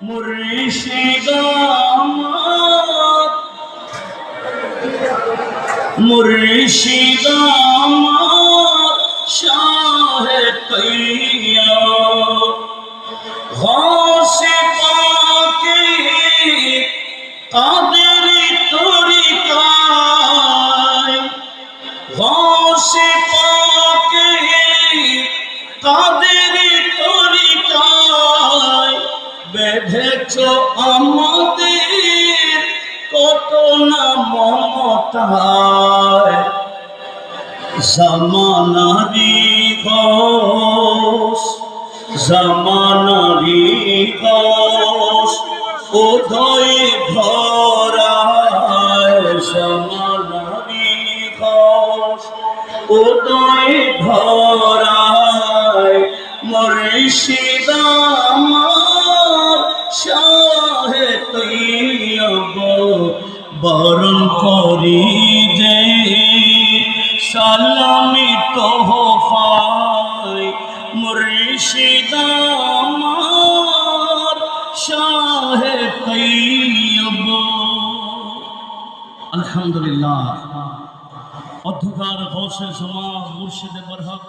মুর্শিদ আমার, মুর্শিদ আমার শাহে তৈয়া গৌসে পাকে কাদেরি তরিকায়, গৌসে পাকে কাদেরি তরিকায় বেঁধেছ আমাদের কত না মমতায়। জামানারি ঘোষ, জামানারি ঘোষ উদয় ভরায়, জামানারি ঘোষ উদয় ভরায়। মুর্শিদ আমার শাহে তৈয়ব বরণ করি যে সালামি তোহফায়। মুর্শিদ আমার শাহে তৈয়ব। আলহামদুলিল্লাহ। অধ্যকার গৌসে জমা মুর্শিদে বরহক